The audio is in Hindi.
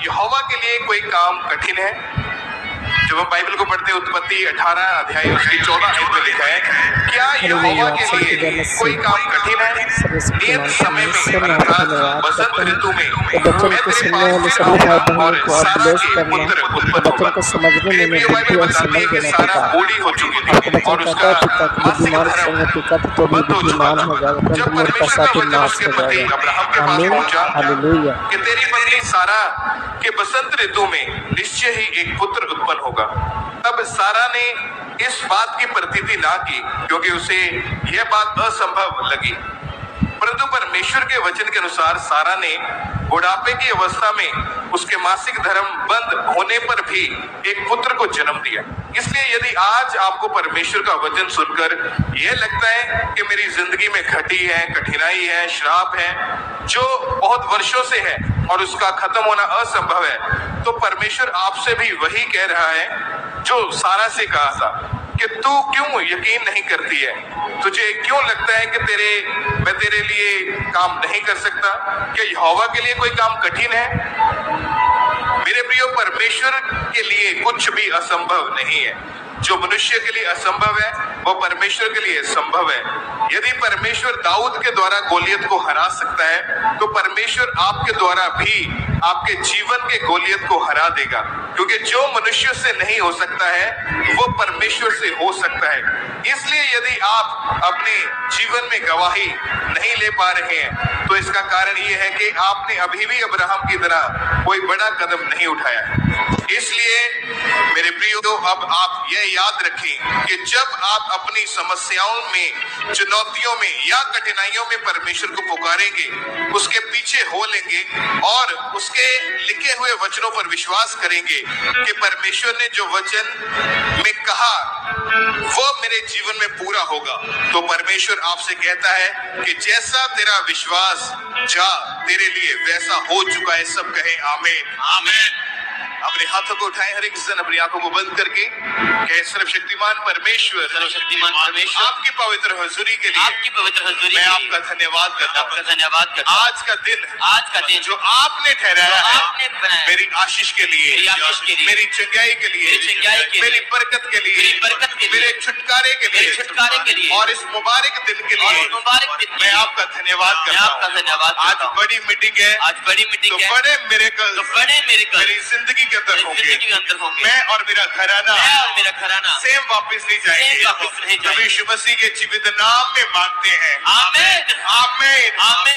यहोवा के लिए कोई काम कठिन है? जब हम बाइबल को पढ़ते हैं उत्पत्ति 18 अध्याय उसकी 14 आयत में लिखा है, क्या यहोवा के लिए कोई काम कठिन है? नियत समय में अर्थात बसंत ऋतु में मैं तेरे पास से आऊंगा और सारा के पुत्र उत्पन्न होगा। मेरे प्रिय बाइबल बताती है कि सारा बूढ़ी हो चुकी थी और उसका मासिक धर्म बंद हो चुका था। जब परमेश्वर का वचन उसके पति अब्राहम के पास पहुंचा कि तेरी पत्नी सारा के बसंत ऋतु में निश्चय ही एक पुत्र उत्पन्न होगा, तब सारा ने इस बात की प्रतीति ना की क्योंकि उसे यह बात असंभव लगी। परंतु परमेश्वर के वचन के अनुसार सारा ने बुढ़ापे की अवस्था में उसके मासिक धर्म बंद होने पर भी एक पुत्र को जन्म दिया। इसलिए यदि आज आपको परमेश्वर का वचन सुनकर यह लगता है कि मेरी जिंदगी में घटी है, कठिनाई है, श्राप है जो बहुत वर्षों से है और उसका खत्म होना असंभव है, तो परमेश्वर आपसे भी वही कह रहा है जो सारा से कहा था कि तू क्यों यकीन नहीं करती है? तुझे क्यों लगता है कि मैं तेरे लिए काम नहीं कर सकता? क्या यहोवा के लिए कोई काम कठिन है? मेरे प्रियो, परमेश्वर के लिए कुछ भी असंभव नहीं है। जो मनुष्य के लिए असंभव है वो परमेश्वर के लिए संभव है। यदि परमेश्वर दाऊद के द्वारा गोलियत को हरा सकता है तो परमेश्वर आपके द्वारा भी आपके जीवन के गोलियत को हरा देगा, क्योंकि जो मनुष्य से नहीं हो सकता है वो परमेश्वर से हो सकता है। इसलिए यदि आप अपने जीवन में गवाही नहीं ले पा रहे हैं तो इसका कारण ये है कि आपने अभी भी अब्राहम की तरह कोई बड़ा कदम नहीं उठाया है। इसलिए मेरे प्रियो, अब आप यह याद रखें कि जब आप अपनी समस्याओं में, चुनौतियों में या कठिनाइयों में परमेश्वर को पुकारेंगे, उसके पीछे हो लेंगे और उसके लिखे हुए वचनों पर विश्वास करेंगे कि परमेश्वर ने जो वचन में कहा वो मेरे जीवन में पूरा होगा, तो परमेश्वर आपसे कहता है कि जैसा तेरा विश्वास जा तेरे लिए वैसा हो चुका है। सब कहें आमीन। आमीन। अपने हाथों को उठाएं, हर एक जन अपनी आंखों को बंद करके कहे, सर्वशक्तिमान परमेश्वर, सर्वशक्तिमान परमेश्वर, आपकी पवित्र हजूरी के लिए, आपकी पवित्र हजूरी मैं आपका धन्यवाद करता हूं। आपका धन्यवाद करता हूं। आज का दिन जो आपने ठहराया है आपने बनाया, मेरी आशीष के लिए, मेरी चंगाई के लिए, मेरी बरकत के लिए, मेरे छुटकारे के लिए और इस मुबारक दिन के लिए मैं आपका धन्यवाद करता हूं। आज बड़ी मीटिंग है, तो बड़े मिरेकल मेरी जिंदगी के अंदर होंगे। मैं और मेरा घराना सेम वापस नहीं जाएंगे। यीशु मसीह के जीवित नाम में मांगते हैं। आमीन। आमीन। आमीन।